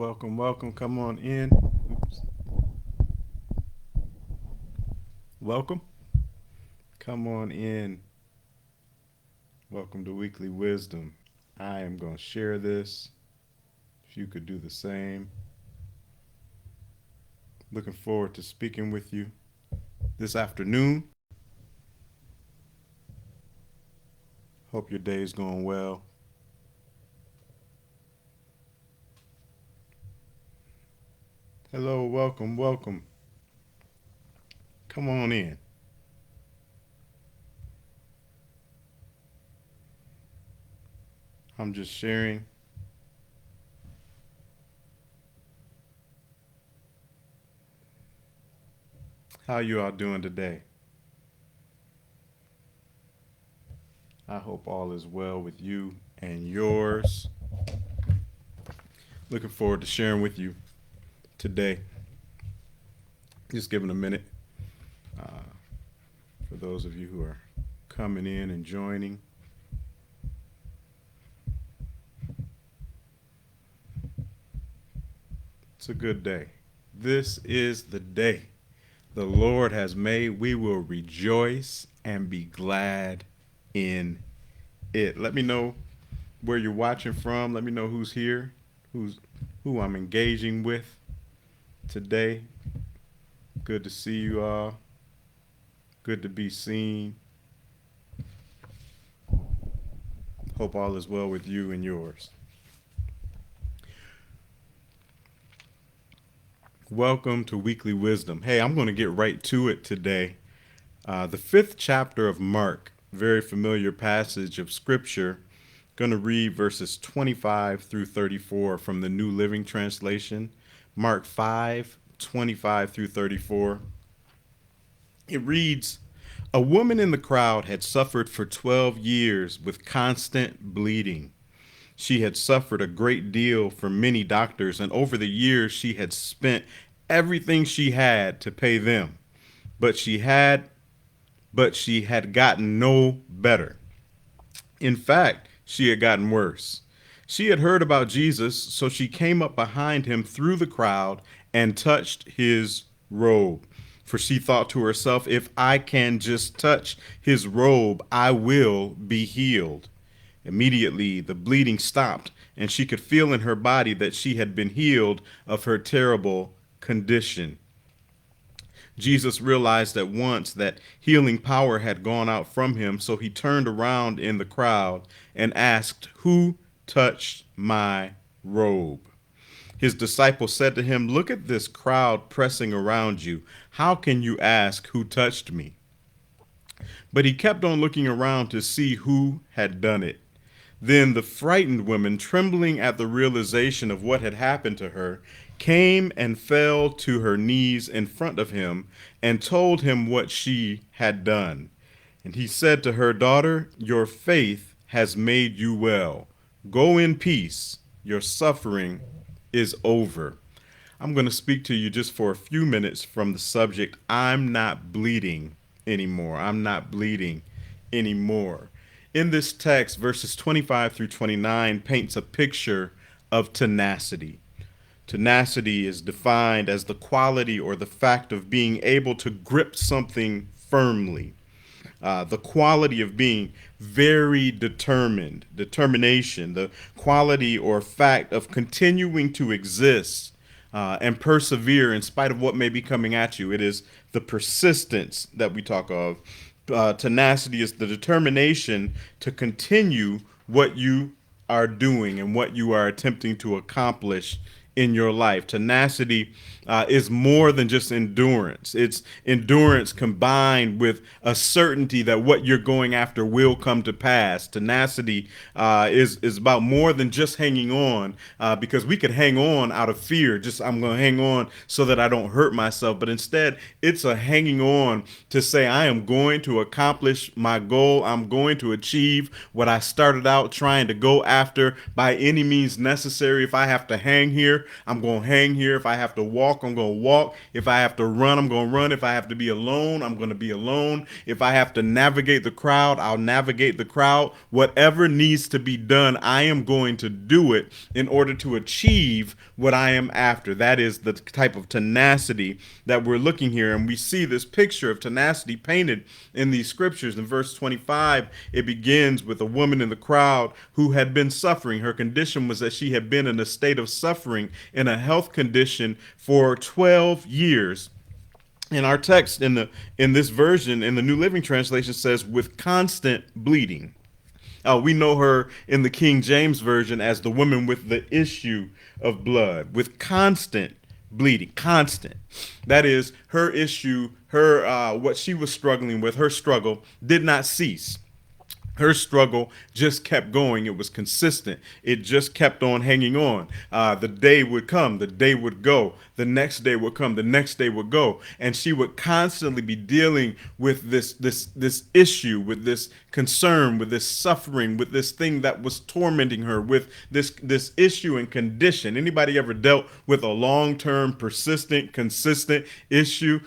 Welcome, welcome. Come on in. Oops. Welcome. Come on in. Welcome to Weekly Wisdom. I am going to share this. If you could do the same. Looking forward to speaking with you this afternoon. Hope your day is going well. Hello, welcome, welcome. Come on in. I'm just sharing. How you all doing today? I hope all is well with you and yours. Looking forward to sharing with you today. Just giving a minute for those of you who are coming in and joining. It's a good day. This is the day the Lord has made. We will rejoice and be glad in it. Let me know where you're watching from. Let me know who's here, who I'm engaging with today. Good to see you all. Good to be seen. Hope all is well with you and yours. Welcome to Weekly Wisdom. Hey, I'm going to get right to it today. The fifth chapter of Mark, very familiar passage of Scripture. Going to read verses 25 through 34 from the New Living Translation. Mark 5:25 through 34. It reads, "A woman in the crowd had suffered for 12 years with constant bleeding. She had suffered a great deal from many doctors, and over the years she had spent everything she had to pay them. But she had gotten no better. In fact, she had gotten worse. She had heard about Jesus, so she came up behind him through the crowd and touched his robe. For she thought to herself, if I can just touch his robe, I will be healed. Immediately, the bleeding stopped, and she could feel in her body that she had been healed of her terrible condition. Jesus realized at once that healing power had gone out from him, so he turned around in the crowd and asked, who touched my robe? His disciples said to him, look at this crowd pressing around you. How can you ask who touched me? But he kept on looking around to see who had done it. Then the frightened woman, trembling at the realization of what had happened to her, came and fell to her knees in front of him and told him what she had done. And he said to her, daughter, your faith has made you well. Go in peace. Your suffering is over. I'm going to speak to you just for a few minutes from the subject, I'm not bleeding anymore. I'm not bleeding anymore. In this text, verses 25 through 29 paints a picture of tenacity. Tenacity is defined as the quality or the fact of being able to grip something firmly. The quality of being very determined, determination, the quality or fact of continuing to exist and persevere in spite of what may be coming at you. It is the persistence that we talk of. Tenacity is the determination to continue what you are doing and what you are attempting to accomplish in your life. Tenacity is more than just endurance. It's endurance combined with a certainty that what you're going after will come to pass. Tenacity is about more than just hanging on, because we could hang on out of fear. Just I'm going to hang on so that I don't hurt myself. But instead, it's a hanging on to say I am going to accomplish my goal. I'm going to achieve what I started out trying to go after by any means necessary. If I have to hang here I'm going to hang here. If I have to walk, I'm going to walk. If I have to run, I'm going to run. If I have to be alone, I'm going to be alone. If I have to navigate the crowd, I'll navigate the crowd. Whatever needs to be done, I am going to do it in order to achieve what I am after. That is the type of tenacity that we're looking here. And we see this picture of tenacity painted in these scriptures. In verse 25, it begins with a woman in the crowd who had been suffering. Her condition was that she had been in a state of suffering in a health condition for 12 years. In our text in this version, in the New Living Translation, says with constant bleeding. We know her in the King James Version as the woman with the issue of blood, with constant bleeding. Constant. That is, her issue, her what she was struggling with, her struggle did not cease. Her struggle just kept going. It was consistent. It just kept on hanging on. The day would come, the day would go, the next day would come, the next day would go, and she would constantly be dealing with this issue, with this concern, with this suffering, with this thing that was tormenting her, with this issue and condition. Anybody ever dealt with a long-term, persistent, consistent issue?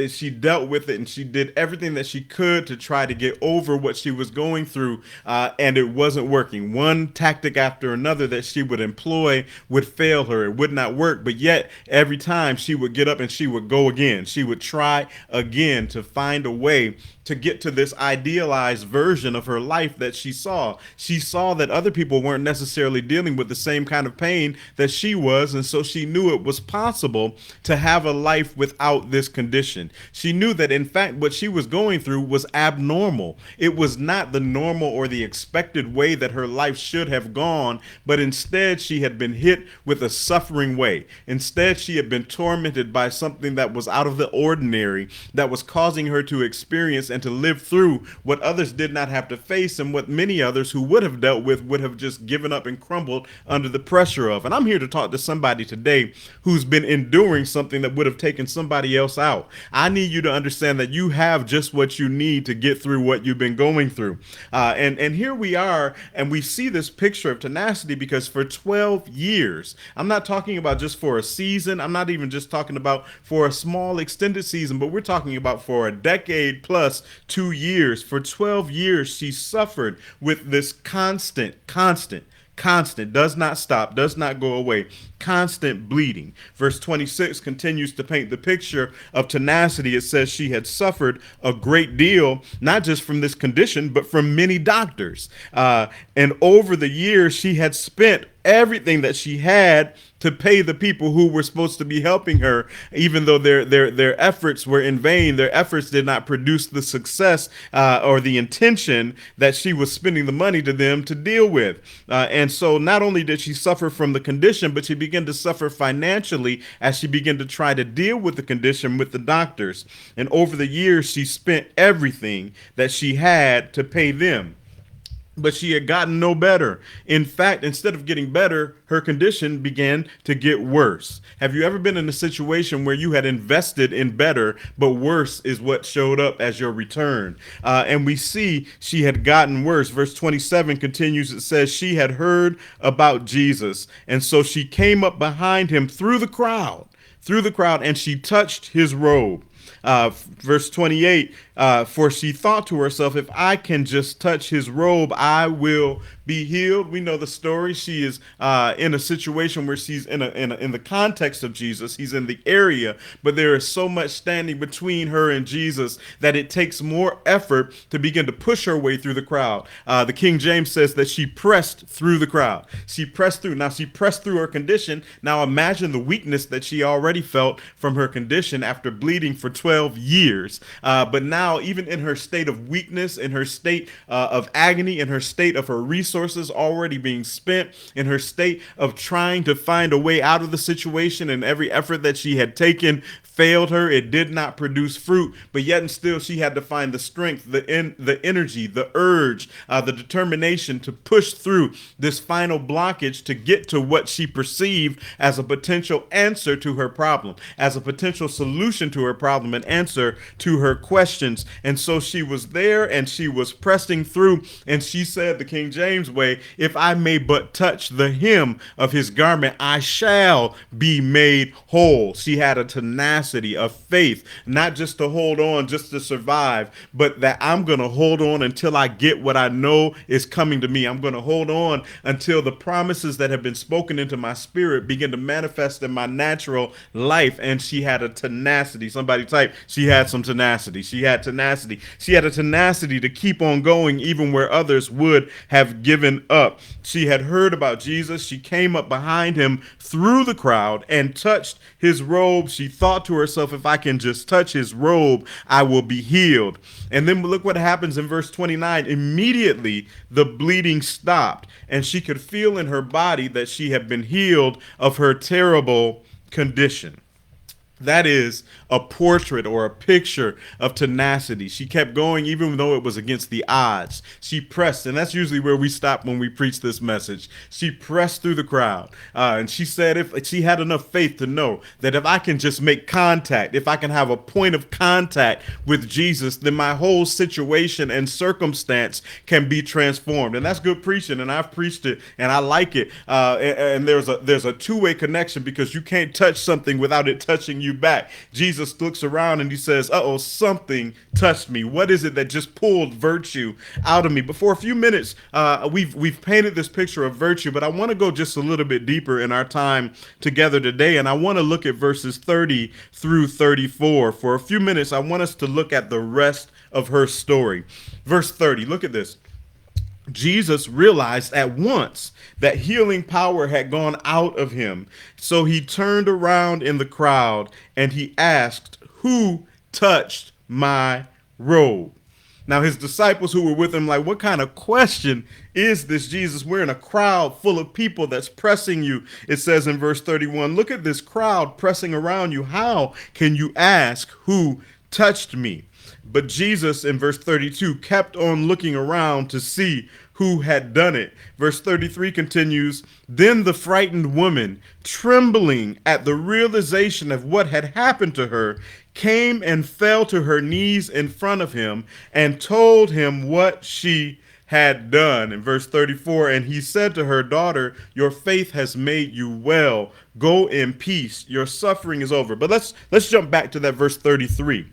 She dealt with it, and she did everything that she could to try to get over what she was going through, and it wasn't working. One tactic after another that she would employ would fail her. It would not work, but yet every time she would get up and she would go again. She would try again to find a way to get to this idealized version of her life that she saw. She saw that other people weren't necessarily dealing with the same kind of pain that she was, and so she knew it was possible to have a life without this condition. She knew that, in fact, what she was going through was abnormal. It was not the normal or the expected way that her life should have gone, but instead she had been hit with a suffering way. Instead, she had been tormented by something that was out of the ordinary, that was causing her to experience and to live through what others did not have to face, and what many others who would have dealt with would have just given up and crumbled under the pressure of. And I'm here to talk to somebody today who's been enduring something that would have taken somebody else out. I need you to understand that you have just what you need to get through what you've been going through. And here we are, and we see this picture of tenacity because for 12 years, I'm not talking about just for a season, I'm not even just talking about for a small extended season, but we're talking about for a decade plus 2 years. For 12 years, she suffered with this constant, does not stop, does not go away, constant bleeding. Verse 26 continues to paint the picture of tenacity. It says she had suffered a great deal, not just from this condition, but from many doctors. And over the years, she had spent everything that she had to pay the people who were supposed to be helping her, even though their efforts were in vain. Their efforts did not produce the success or the intention that she was spending the money to them to deal with. And so not only did she suffer from the condition, but she began to suffer financially as she began to try to deal with the condition with the doctors. And over the years, she spent everything that she had to pay them. But she had gotten no better. In fact, instead of getting better, her condition began to get worse. Have you ever been in a situation where you had invested in better, but worse is what showed up as your return? And we see she had gotten worse. Verse 27 continues. It says she had heard about Jesus, and so she came up behind him through the crowd, and she touched his robe. Verse 28, for she thought to herself, if I can just touch his robe, I will be healed. We know the story. She is in a situation where she's in the context of Jesus. He's in the area, but there is so much standing between her and Jesus that it takes more effort to begin to push her way through the crowd. The King James says that she pressed through the crowd. She pressed through. Now she pressed through her condition. Now imagine the weakness that she already felt from her condition after bleeding for 12 years. But now, even in her state of weakness, in her state of agony, in her state of her resources already being spent, in her state of trying to find a way out of the situation, and every effort that she had taken failed her. It did not produce fruit, but yet and still she had to find the strength, the energy, the urge, the determination to push through this final blockage to get to what she perceived as a potential answer to her problem, as a potential solution to her problem, an answer to her questions. And so she was there and she was pressing through, and she said, the King James James way, if I may but touch the hem of his garment, I shall be made whole. She had a tenacity of faith, not just to hold on, just to survive, but that I'm going to hold on until I get what I know is coming to me. I'm going to hold on until the promises that have been spoken into my spirit begin to manifest in my natural life. And she had a tenacity. Somebody type, she had some tenacity. She had tenacity. She had a tenacity to keep on going even where others would have given up. She had heard about Jesus. She came up behind him through the crowd and touched his robe. She thought to herself, if I can just touch his robe, I will be healed. And then look what happens in verse 29. Immediately the bleeding stopped, and she could feel in her body that she had been healed of her terrible condition. That is a portrait or a picture of tenacity. She kept going even though it was against the odds. She pressed, and that's usually where we stop when we preach this message. She pressed through the crowd. And she said if she had enough faith to know that if I can just make contact, if I can have a point of contact with Jesus, then my whole situation and circumstance can be transformed. And that's good preaching, and I've preached it, and I like it. And there's a two-way connection, because you can't touch something without it touching you back. Jesus looks around and he says, uh-oh, something touched me. What is it that just pulled virtue out of me? But for a few minutes, we've painted this picture of virtue, but I want to go just a little bit deeper in our time together today, and I want to look at verses 30 through 34. For a few minutes, I want us to look at the rest of her story. Verse 30, look at this. Jesus realized at once that healing power had gone out of him. So he turned around in the crowd and he asked, "Who touched my robe?" Now his disciples who were with him, like, what kind of question is this, Jesus? We're in a crowd full of people that's pressing you. It says in verse 31, look at this crowd pressing around you. How can you ask who touched me? But Jesus, in verse 32, kept on looking around to see who had done it. Verse 33 continues, then the frightened woman, trembling at the realization of what had happened to her, came and fell to her knees in front of him and told him what she had done. In verse 34, and he said to her, daughter, your faith has made you well. Go in peace. Your suffering is over. But let's jump back to that verse 33.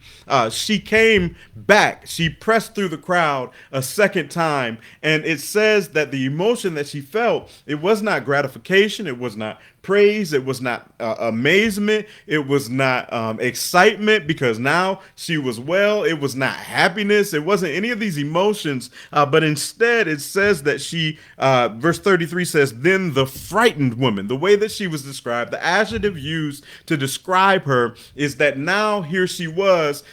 She came back. She pressed through the crowd a second time. And it says that the emotion that she felt, it was not gratification. It was not praise. It was not amazement. It was not excitement because now she was well. It was not happiness. It wasn't any of these emotions. But instead, it says that she, verse 33 says, then the frightened woman, the way that she was described, the adjective used to describe her is that now here she was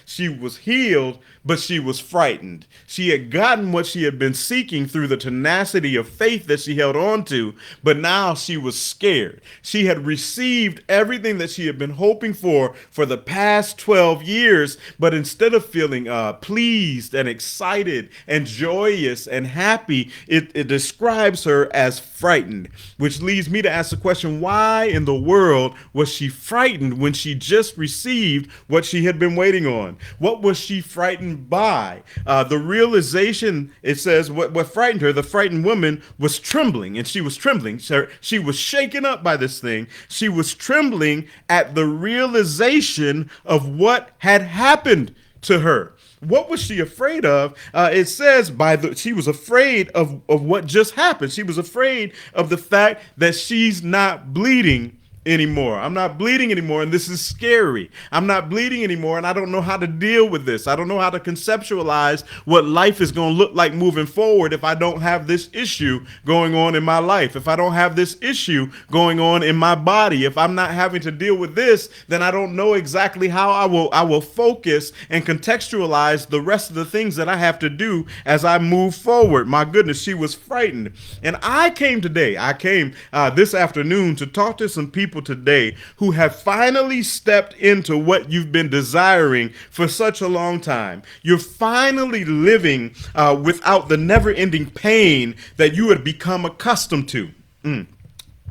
healed, but she was frightened. She had gotten what she had been seeking through the tenacity of faith that she held on to, but now she was scared. She had received everything that she had been hoping for the past 12 years, but instead of feeling pleased and excited and joyous and happy, it describes her as frightened, which leads me to ask the question, why in the world was she frightened when she just received what she had been waiting on? What was she frightened by? The realization, it says, what frightened her, the frightened woman was trembling, and she was trembling. She was shaken up by this thing. She was trembling at the realization of what had happened to her. What was she afraid of? It says she was afraid of what just happened. She was afraid of the fact that she's not bleeding anymore. I'm not bleeding anymore, and this is scary. I'm not bleeding anymore, and I don't know how to deal with this. I don't know how to conceptualize what life is going to look like moving forward if I don't have this issue going on in my life, if I don't have this issue going on in my body. If I'm not having to deal with this, then I don't know exactly how I will focus and contextualize the rest of the things that I have to do as I move forward. My goodness, she was frightened. And I came this afternoon to talk to some people today who have finally stepped into what you've been desiring for such a long time. You're finally living without the never-ending pain that you had become accustomed to.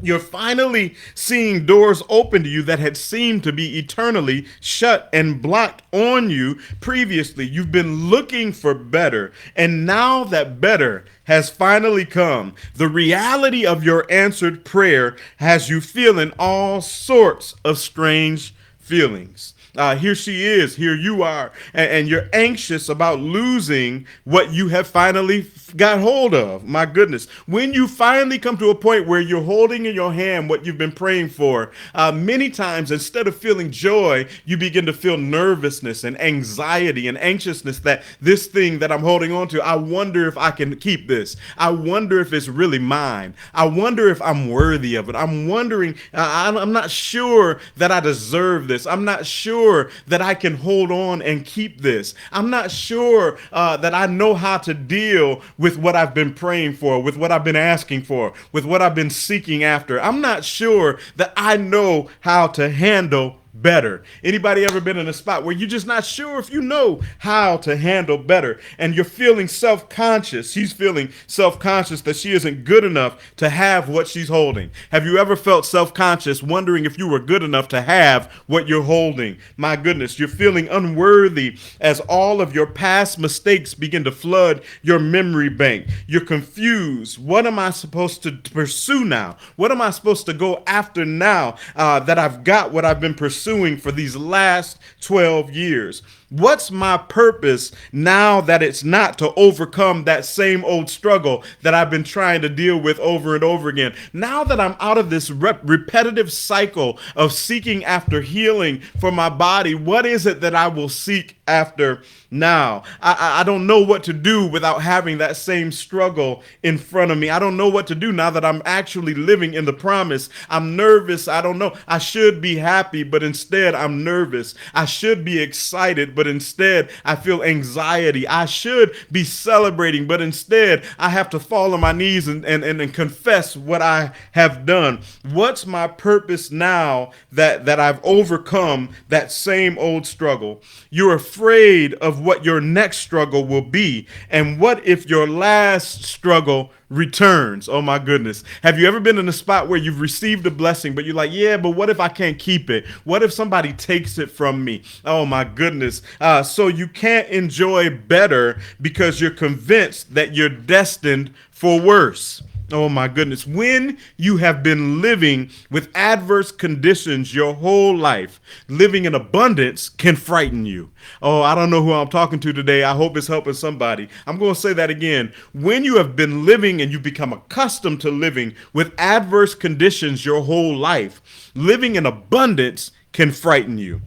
You're finally seeing doors open to you that had seemed to be eternally shut and blocked on you previously. You've been looking for better, and now that better has finally come, the reality of your answered prayer has you feeling all sorts of strange feelings. Here she is, here you are, and you're anxious about losing what you have finally got hold of. My goodness. When you finally come to a point where you're holding in your hand what you've been praying for, many times instead of feeling joy, you begin to feel nervousness and anxiety and anxiousness that this thing that I'm holding on to, I wonder if I can keep this. I wonder if it's really mine. I wonder if I'm worthy of it. I'm wondering, I'm not sure that I deserve this. I'm not sure that I can hold on and keep this. I'm not sure that I know how to deal with what I've been praying for, with what I've been asking for, with what I've been seeking after. I'm not sure that I know how to handle better. Anybody ever been in a spot where you're just not sure if you know how to handle better, and you're feeling self-conscious? She's feeling self-conscious that she isn't good enough to have what she's holding. Have you ever felt self-conscious, wondering if you were good enough to have what you're holding? My goodness, you're feeling unworthy as all of your past mistakes begin to flood your memory bank. You're confused. What am I supposed to pursue now? What am I supposed to go after now that I've got what I've been pursuing for these last 12 years? What's my purpose now that it's not to overcome that same old struggle that I've been trying to deal with over and over again? Now that I'm out of this repetitive cycle of seeking after healing for my body, what is it that I will seek after now? I don't know what to do without having that same struggle in front of me. I don't know what to do now that I'm actually living in the promise. I'm nervous. I don't know. I should be happy, but instead I'm nervous. I should be excited, but instead I feel anxiety. I should be celebrating, but instead I have to fall on my knees and confess what I have done. What's my purpose now that I've overcome that same old struggle? You're afraid of what your next struggle will be. And what if your last struggle returns? Oh my goodness. Have you ever been in a spot where you've received a blessing, but you're like, yeah, but what if I can't keep it? What if somebody takes it from me? Oh my goodness. So you can't enjoy better because you're convinced that you're destined for worse. Oh my goodness. When you have been living with adverse conditions your whole life, living in abundance can frighten you. Oh, I don't know who I'm talking to today. I hope it's helping somebody. I'm going to say that again. When you have been living and you become accustomed to living with adverse conditions your whole life, living in abundance can frighten you.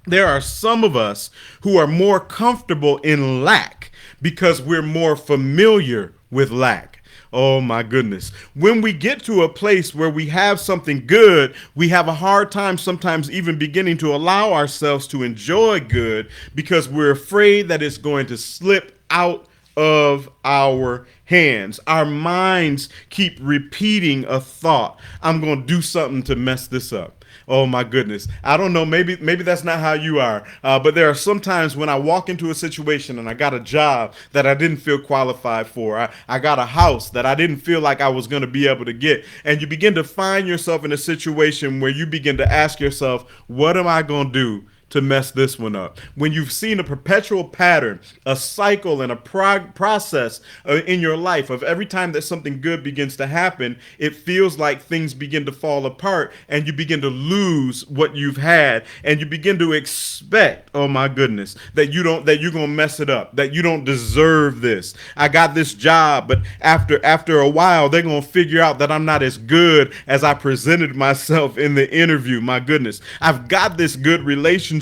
There are some of us who are more comfortable in lack because we're more familiar with lack. Oh my goodness. When we get to a place where we have something good, we have a hard time sometimes even beginning to allow ourselves to enjoy good because we're afraid that it's going to slip out of our hands. Our minds keep repeating a thought. I'm going to do something to mess this up. Oh my goodness. I don't know. Maybe that's not how you are. But there are some times when I walk into a situation and I got a job that I didn't feel qualified for. I got a house that I didn't feel like I was going to be able to get. And you begin to find yourself in a situation where you begin to ask yourself, what am I going to do to mess this one up? When you've seen a perpetual pattern, a cycle, and a process in your life of every time that something good begins to happen, it feels like things begin to fall apart and you begin to lose what you've had, and you begin to expect, oh my goodness, that you're gonna mess it up, that you don't deserve this. I got this job, but after a while they're gonna figure out that I'm not as good as I presented myself in the interview. My goodness, I've got this good relationship,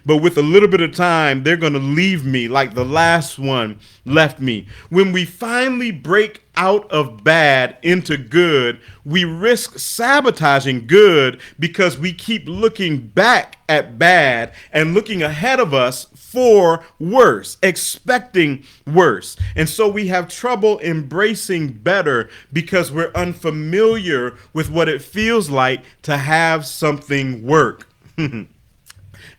but with a little bit of time, they're going to leave me like the last one left me. When we finally break out of bad into good, we risk sabotaging good because we keep looking back at bad and looking ahead of us for worse, expecting worse. And so we have trouble embracing better because we're unfamiliar with what it feels like to have something work.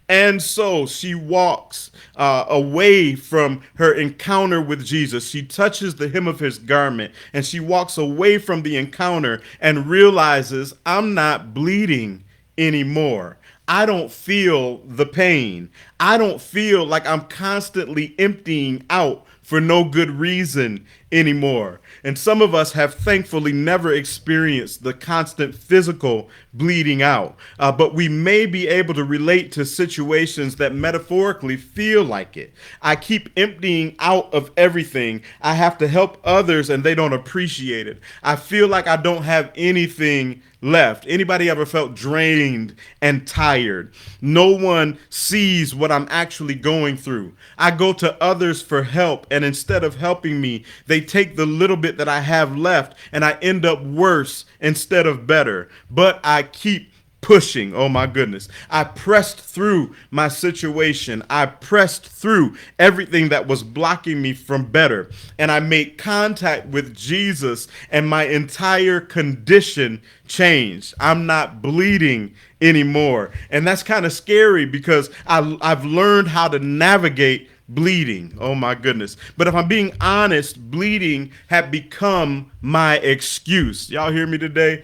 And so she walks away from her encounter with Jesus. She touches the hem of his garment and she walks away from the encounter and realizes, I'm not bleeding anymore. I don't feel the pain. I don't feel like I'm constantly emptying out for no good reason anymore. And some of us have thankfully never experienced the constant physical bleeding out, but we may be able to relate to situations that metaphorically feel like it. I keep emptying out of everything. I have to help others and they don't appreciate it. I feel like I don't have anything left. Anybody ever felt drained and tired? No one sees what I'm actually going through. I go to others for help, and instead of helping me, they take the little bit that I have left, and I end up worse instead of better. But I keep pushing. Oh my goodness. I pressed through my situation. I pressed through everything that was blocking me from better. And I made contact with Jesus and my entire condition changed. I'm not bleeding anymore. And that's kind of scary because I've learned how to navigate bleeding. Oh my goodness. But if I'm being honest, bleeding had become my excuse. Y'all hear me today?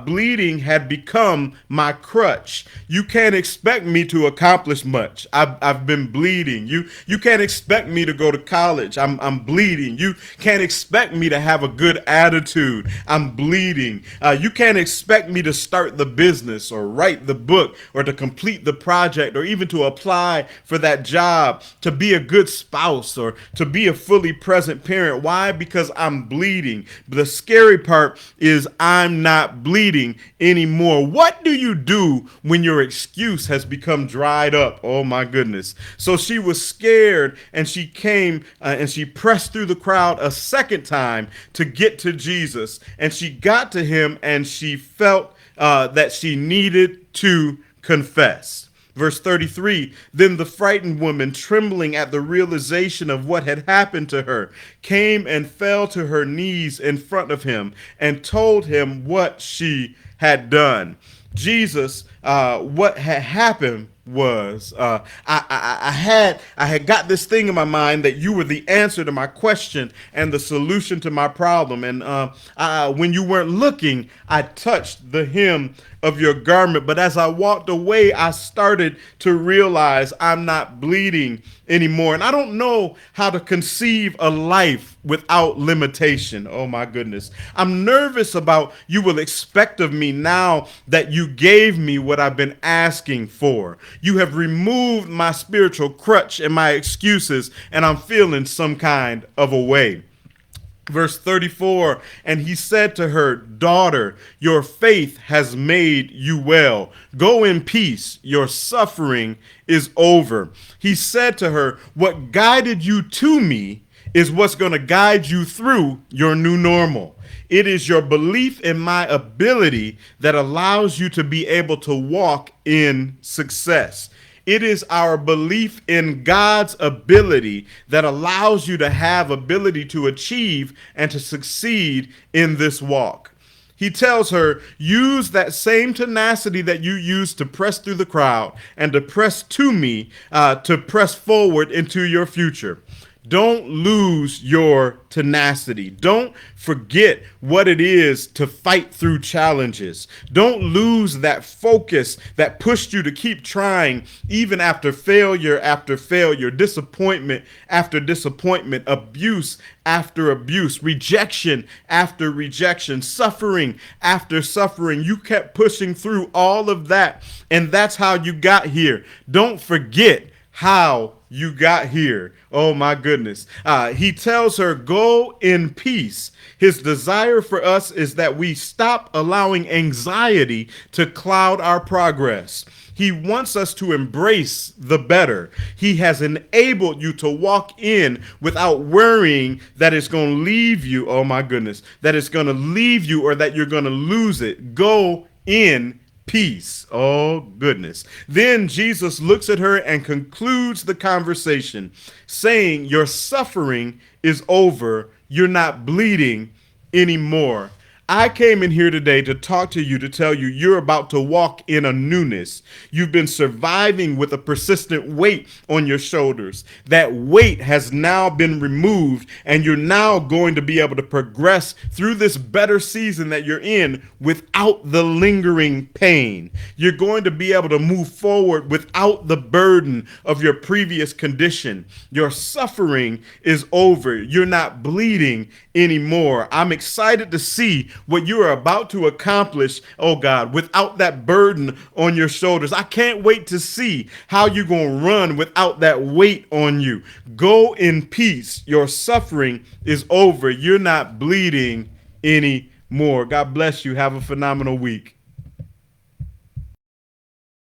Bleeding had become my crutch. You can't expect me to accomplish much. I've been bleeding. You can't expect me to go to college. I'm bleeding. You can't expect me to have a good attitude. I'm bleeding. You can't expect me to start the business or write the book or to complete the project or even to apply for that job, to be a good spouse or to be a fully present parent. Why? Because I'm bleeding. The scary part is I'm not bleeding anymore. What do you do when your excuse has become dried up? Oh my goodness. So she was scared and she came and she pressed through the crowd a second time to get to Jesus. And she got to him and she felt that she needed to confess. Verse 33, then the frightened woman, trembling at the realization of what had happened to her, came and fell to her knees in front of him and told him what she had done. Jesus, what had happened was I had got this thing in my mind that you were the answer to my question and the solution to my problem. And when you weren't looking, I touched the hem of your garment. But as I walked away, I started to realize I'm not bleeding anymore. And I don't know how to conceive a life without limitation. Oh my goodness. I'm nervous about you will expect of me now that you gave me what I've been asking for. You have removed my spiritual crutch and my excuses, and I'm feeling some kind of a way. Verse 34, and he said to her, daughter, your faith has made you well. Go in peace. Your suffering is over. He said to her, what guided you to me is what's going to guide you through your new normal. It is your belief in my ability that allows you to be able to walk in success. It is our belief in God's ability that allows you to have ability to achieve and to succeed in this walk. He tells her, use that same tenacity that you used to press through the crowd and to press to me, to press forward into your future. Don't lose your tenacity. Don't forget what it is to fight through challenges. Don't lose that focus that pushed you to keep trying even after failure, disappointment after disappointment, abuse after abuse, rejection after rejection, suffering after suffering. You kept pushing through all of that, and that's how you got here. Don't forget how you got here. Oh my goodness. He tells her, go in peace. His desire for us is that we stop allowing anxiety to cloud our progress. He wants us to embrace the better. He has enabled you to walk in without worrying that it's going to leave you. Oh my goodness. That it's going to leave you or that you're going to lose it. Go in peace. Oh, goodness. Then Jesus looks at her and concludes the conversation, saying, your suffering is over. You're not bleeding anymore. I came in here today to talk to you, to tell you you're about to walk in a newness. You've been surviving with a persistent weight on your shoulders. That weight has now been removed, and you're now going to be able to progress through this better season that you're in without the lingering pain. You're going to be able to move forward without the burden of your previous condition. Your suffering is over. You're not bleeding anymore. I'm excited to see what you are about to accomplish, oh God, without that burden on your shoulders. I can't wait to see how you're going to run without that weight on you. Go in peace. Your suffering is over. You're not bleeding anymore. God bless you. Have a phenomenal week.